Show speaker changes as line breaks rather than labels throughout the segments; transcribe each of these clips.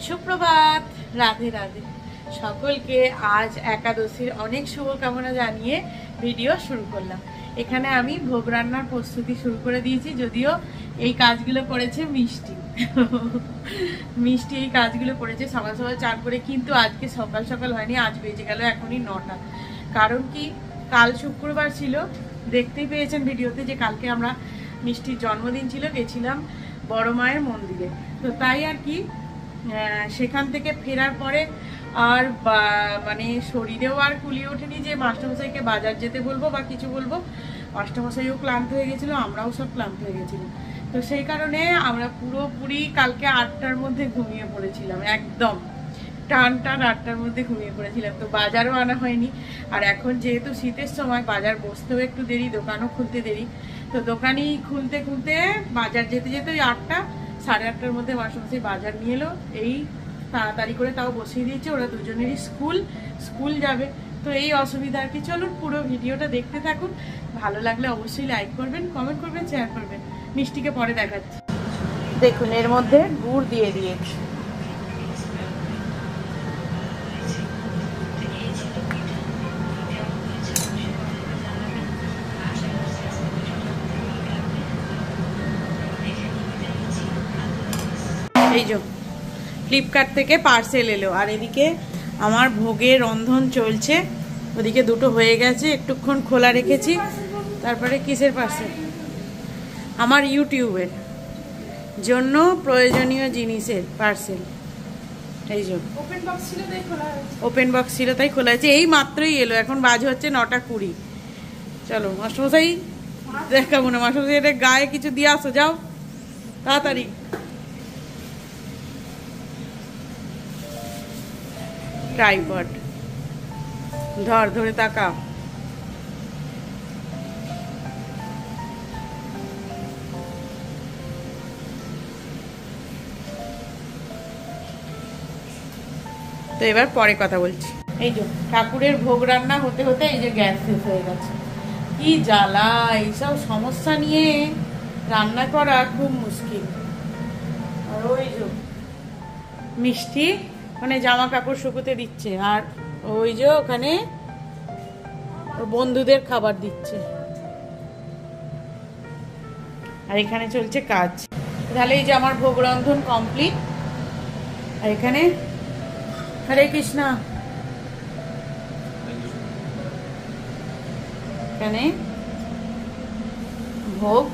সুপ্রভাত, রাধে রাধে সকলকে। আজ একাদশীর অনেক শুভকামনা জানিয়ে ভিডিও শুরু করলাম। এখানে আমি ভোগ রান্নার প্রস্তুতি শুরু করে দিয়েছি, যদিও এই কাজগুলো করেছে মিষ্টি। মিষ্টি এই কাজগুলো করেছে সকাল সকাল চান করে, কিন্তু আজকে সকাল সকাল হয়নি, আজ বেজে গেল এখনই 9টা। কারণ কি, কাল শুক্রবার ছিল, দেখতেই পেয়েছেন ভিডিওতে যে কালকে আমরা মিষ্টির জন্মদিন ছিল, গেছিলাম বড় মায়ের মন্দিরে। তো তাই আর কি, সেখান থেকে ফেরার পরে আর মানে শরীরেও আর কুলিয়ে ওঠেনি যে মাস্টারমশাইকে বাজার যেতে বলবো বা কিছু বলবো। মাস্টারমশাইও ক্লান্ত হয়ে গেছিলো, আমরাও সব ক্লান্ত হয়ে গেছিলাম। তো সেই কারণে আমরা পুরোপুরি কালকে 8টার মধ্যে ঘুমিয়ে পড়েছিলাম, একদম টান 8টার মধ্যে ঘুমিয়ে পড়েছিলাম। তো বাজারও আনা হয়নি। আর এখন যেহেতু শীতের সময়, বাজার বসতেও একটু দেরি, দোকানও খুলতে দেরি। তো দোকানই খুলতে খুলতে বাজার যেতে যেতে ওই 8টা সাড়ে 8টার মধ্যে মাস্টারমশাই বাজার নিয়ে এলো। এই তাড়াতাড়ি করে তাও বসিয়ে দিয়েছে, ওরা দুজনেরই স্কুল যাবে। তো এই অসুবিধা আর কি। চলুন পুরো ভিডিওটা দেখতে থাকুন, ভালো লাগলে অবশ্যই লাইক করবেন, কমেন্ট করবেন, শেয়ার করবেন। মিষ্টিকে পরে দেখাচ্ছি। দেখুন, এর মধ্যে গুড় দিয়ে দিয়েছি। এই যে ফ্লিপকার্ট থেকে পার্সেল এলো, আর এদিকে আমার ভোগের রন্ধন চলছে। ওদিকে দুটো হয়ে গেছে, একটুক্ষণ খোলা রেখেছি। তারপরে কিসের পার্সেল? আমার ইউটিউবের জন্য প্রয়োজনীয় জিনিসের পার্সেল। এই যে ওপেন বক্স ছিল তাই খোলা হয়েছে, এই মাত্রই এলো। এখন বাজে হচ্ছে 9টা 20। চলো মাস্টারমশাই দেখাবো না, মাস্টারমশাই এটা গায়ে কিছু দিয়ে আসো, যাও তাড়াতাড়ি। ট্রাইপড ধরে তাকা। তো এবার পরে কথা বলছি। এই যে ঠাকুরের ভোগ রান্না হতে হতে এই যে গ্যাস শেষ হয়ে গেছে। কি জ্বালা, এইসব সমস্যা নিয়ে রান্না করা খুব মুশকিল। আর ওই যে মিষ্টি মানে জামা কাপড় শুকোতে দিচ্ছে, আর ওই যে ওখানে বন্ধুদের খাবার দিচ্ছে, আর এখানে চলছে কাজ। তাহলে এই যে আমার ভোগ রন্ধন কমপ্লিট। আর এখানে হরে কৃষ্ণ, এখানে ভোগ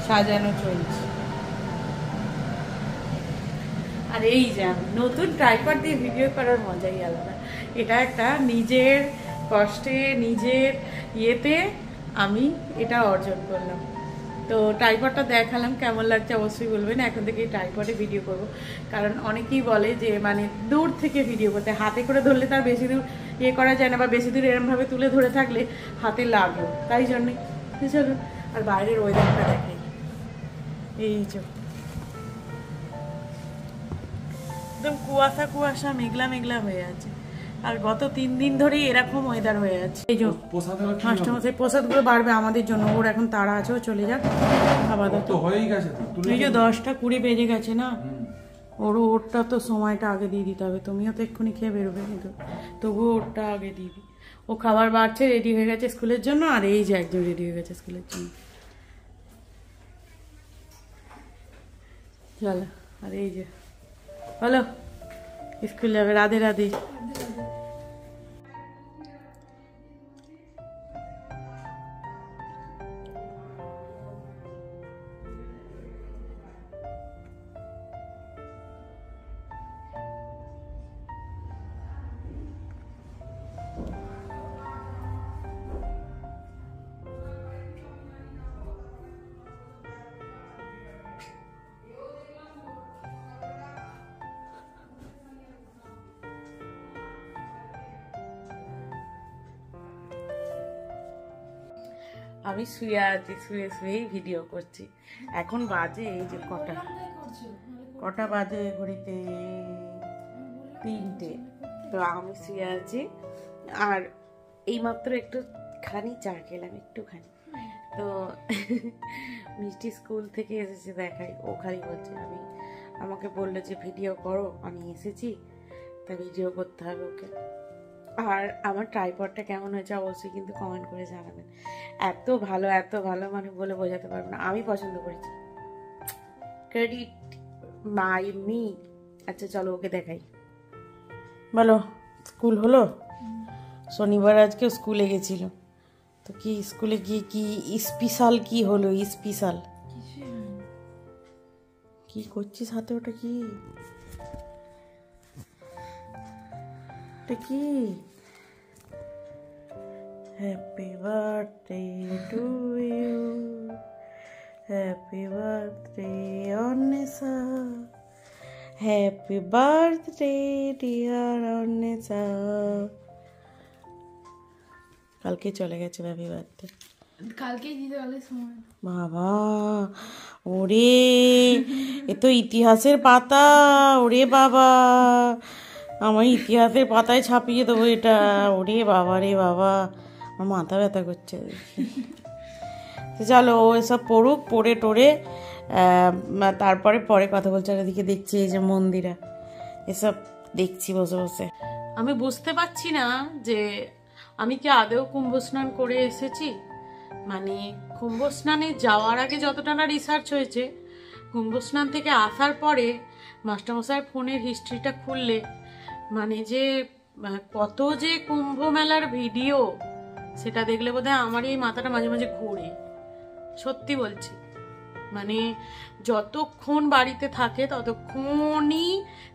সাজানো চলছে। আর এই যে নতুন ট্রাইপড দিয়ে ভিডিও করার মজাই আলাদা। এটা একটা নিজের কষ্টে, নিজের ইয়েতে আমি এটা অর্জন করলাম। তো ট্রাইপডটা দেখালাম, কেমন লাগছে অবশ্যই বলবেন। এখন থেকে এই ট্রাইপডে ভিডিও করব, কারণ অনেকেই বলে যে মানে দূর থেকে ভিডিও করতে, হাতে করে ধরলে তার বেশি দূর ইয়ে করা যায় না, বা বেশি দূর এরমভাবে তুলে ধরে থাকলে হাতে লাগে, তাই জন্যে। চলুন আর বাইরের ওয়েদারটা দেখাই। এই যে একদম কুয়াশা মেঘলা মেঘলা হয়ে আছে, আর গত 3 দিন ধরেই এরকম ওয়েদার হয়ে আছে। এই যে মাস্টারমশাই প্রসাদগুলো বাড়বে আমাদের জন্য, ওর এখন তাড়া আছে, ও চলে যাক। এই যে 10টা 20 বেজে গেছে না, ওরটা তো সময়টা আগে দিয়ে দিতে হবে। তুমিও তো এক্ষুনি খেয়ে বেরোবে, কিন্তু তবুও ওরটা আগে দিয়ে দিই। ও খাবার বাড়ছে, রেডি হয়ে গেছে স্কুলের জন্য। আর এই যে একজন রেডি হয়ে গেছে স্কুলের জন্য। চলো, আর এই যে হলো স্কুল যাবে। রাধে রাধে। আমি শুয়ে আছি, শুয়েই ভিডিও করছি। এখন বাজে এই যে কটা বাজে ঘড়িতে? 3টে। তো আমি শুয়ে আছি, আর এইমাত্র একটুখানি চা খেলাম, একটুখানি। তো মিষ্টি স্কুল থেকে এসেছে, দেখাই। ও খালি বলছে, আমাকে বললো যে ভিডিও করো, আমি এসেছি, তা ভিডিও করতে হবে ওকে। আর আমার ট্রাইপডটা কেমন হয়েছে অবশ্যই কিন্তু কমেন্ট করে জানাবেন। এত ভালো মানে বলে বোঝাতে পারবো না, আমি পছন্দ করেছি। Credit by me. আচ্ছা চলো ওকে দেখাই। বলো, স্কুল হলো? শনিবার আজকে স্কুলে গেছিল, তো কি স্কুলে গিয়ে কি স্পেশাল কি হলো? স্পেশাল কি করছিস হাতে? ওটা কি? কি? Happy birthday to you, happy birthday Anwesha, happy birthday dear Anwesha. কালকে চলে গেছে হ্যাপি বার্থডে,
কালকে দিতে পারলে সময়।
বাবা ওরে, এ তো ইতিহাসের পাতা। ওরে বাবা, আমার ইতিহাসের পাতায় ছাপিয়ে দেবো এটা। ওরে বাবা রে বাবা, আমার মাথা ব্যথা করছে। চলো ও এসব পড়ুক, পড়ে টোরে তারপরে পরে কথা বলছে। আর এদিকে দেখছি এই যে মন্দিরা, এসব দেখছি বসে বসে। আমি বুঝতে পারছি না যে আমি কি আদেও কুম্ভ স্নান করে এসেছি। মানে কুম্ভ স্নানে যাওয়ার আগে যতটা না রিসার্চ হয়েছে, কুম্ভ স্নান থেকে আসার পরে মাস্টারমশাইয়ের ফোনের হিস্ট্রিটা খুললে মানে যে কত যে কুম্ভ মেলার ভিডিও, সেটা দেখলে বোধহয় আমার এই মাথাটা মাঝে মাঝে ঘুরে। সত্যি বলছি, মানে যতক্ষণ বাড়িতে থাকে ততক্ষণই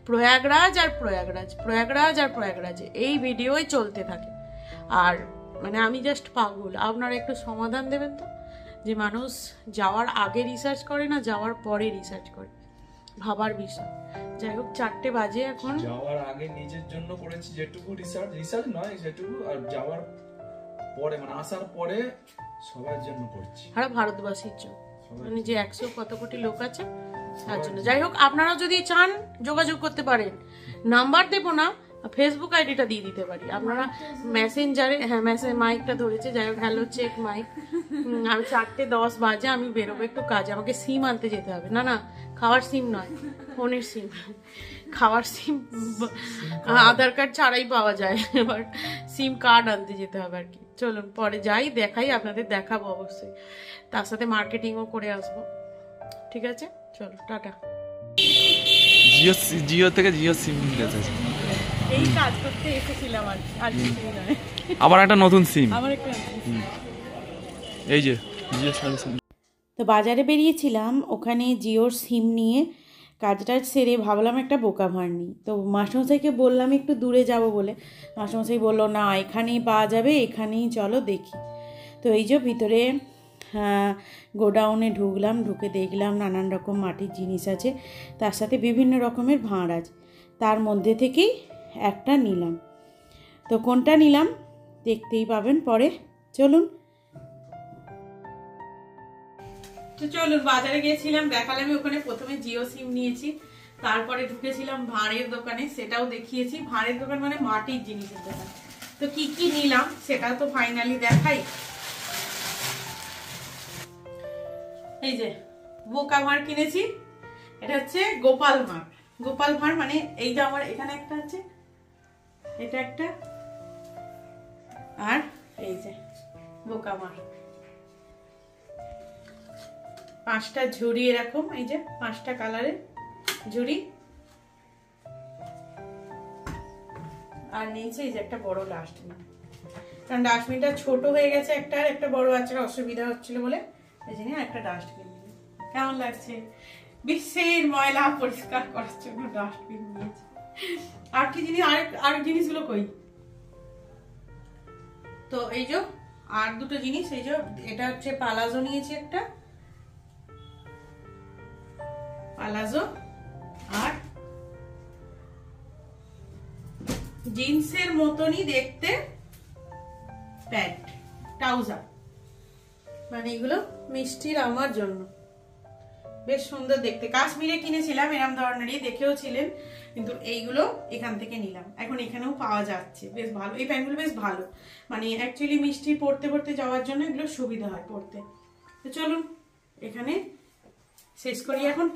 প্রয়াগরাজ আর প্রয়াগরাজ, প্রয়াগরাজ আর প্রয়াগরাজ, এই ভিডিওই চলতে থাকে। আর মানে আমি জাস্ট পাগল। আপনারা একটু সমাধান দেবেন তো, যে মানুষ যাওয়ার আগে রিসার্চ করে না যাওয়ার পরে রিসার্চ করে, ভাবার বিষয়। যাই হোক 4টে বাজে এখন।
যাওয়ার আগে নিজের জন্য করেছি যেটুকু রিসার্চ নয় সেটুকু, আর যাওয়ার পরে মানে আসার পরে সবার জন্য করছি,
সারা ভারতবাসীর জন্য, মানে যে 100 কত কোটি লোক আছে তার জন্য। যাই হোক আপনারা যদি চান যোগাযোগ করতে পারেন, নাম্বার দেবো না, ফেসবুক আইডিটা দিয়ে দিতে পারি। আপনারা মেসেঞ্জারে, হ্যাঁ মাইকটা ধরেছে। যাই হোক, হ্যালো চেক মাইক। আমি 4:10 বাজে, আমি বেরোবো একটু কাজে, আমাকে সিম আনতে যেতে হবে। না না, খাওয়ার সিম নয়, ফোনের সিম। খাওয়ার সিম আধার কার্ড ছাড়াই পাওয়া যায়, এবার সিম কার্ড আনতে যেতে হবে আর কি। চলুন পরে যাই, দেখাই, আপনাদের দেখাবো অবশ্যই, তার সাথে মার্কেটিংও করে আসবো। ঠিক আছে, চলো টাটা।
জিও থেকে জিও সিম নিতে
এই কাজ করতে এসেছিলাম আর কিছুই নয়।
আবার একটা নতুন সিম,
আমার একটা
এই যে জিও সার্ভিস।
তো বাজারে বেরিয়েছিলাম, ওখানে জিওর সিম নিয়ে কাজটা সেরে ভাবলাম একটা বোকা ভাঁড় নিই। তো মাস্টারমশাইকে বললাম একটু দূরে যাব বলে, মাস্টারমশাই বললো না এখানেই পাওয়া যাবে, এখানেই চলো দেখি। তো এই যে ভিতরে গোডাউনে ঢুকলাম, ঢুকে দেখলাম নানান রকম মাটির জিনিস আছে, তার সাথে বিভিন্ন রকমের ভাঁড় আছে। তার মধ্যে থেকেই একটা নিলাম। তো কোনটা নিলাম দেখতেই পাবেন পরে। চলুন। তো চলুন, বাজারে গিয়েছিলাম, দেখালাম ওখানে প্রথমে জিও সিম নিয়েছি, তারপরে ঢুকেছিলাম ভাঁড়ের দোকানে, সেটাও দেখিয়েছি। ভাঁড়ের দোকান মানে মাটির জিনিসের দোকান। তো কি কি নিলাম সেটা তো ফাইনালি দেখাই। এই যে বোকা ভাঁড় কিনেছি, এটা হচ্ছে গোপাল ভাঁড়। গোপাল ভাঁড় মানে এই যে আমার এখানে একটা আছে, এটা একটা, আর এই যে বোকা ভাঁড়। 5টা ঝুড়ি এরকম, এই যে 5টা কালারের ঝুড়ি। আর নিচে এই যে একটা বড় ডাস্টবিন, কারণ ডাস্টবিনটা ছোট হয়ে গেছে একটা, আর একটা বড় আছে, অসুবিধা হচ্ছিল বলে এই জন্য একটা ডাস্টবিন। কেমন লাগছে? বিশ্বের ময়লা পরিষ্কার করার জন্য ডাস্টবিন নিয়েছে। আর কি জিনিস, আর জিনিসগুলো কই? তো এই যে আর দুটো জিনিস, এই যে এটা হচ্ছে পালাজো নিয়েছি একটা, পালাজো, আর জিন্সের মতনই দেখতে প্যান্ট, ট্রাউজার। মানে এগুলো মিষ্টির আমার জন্য, বেশ সুন্দর দেখতে। কাশ্মীরে কিনেছিলাম এরকম ধরনেরই, দেখেও ছিলেন, কিন্তু এইগুলো এখান থেকে নিলাম। এখন এখানেও পাওয়া যাচ্ছে, বেশ ভালো। এই প্যান্টগুলো বেশ ভালো, মানে অ্যাকচুয়ালি মিষ্টি পরতে পরতে যাওয়ার জন্য এগুলো সুবিধা হয় পরতে। তো চলুন এখানে শেষ করি এখন।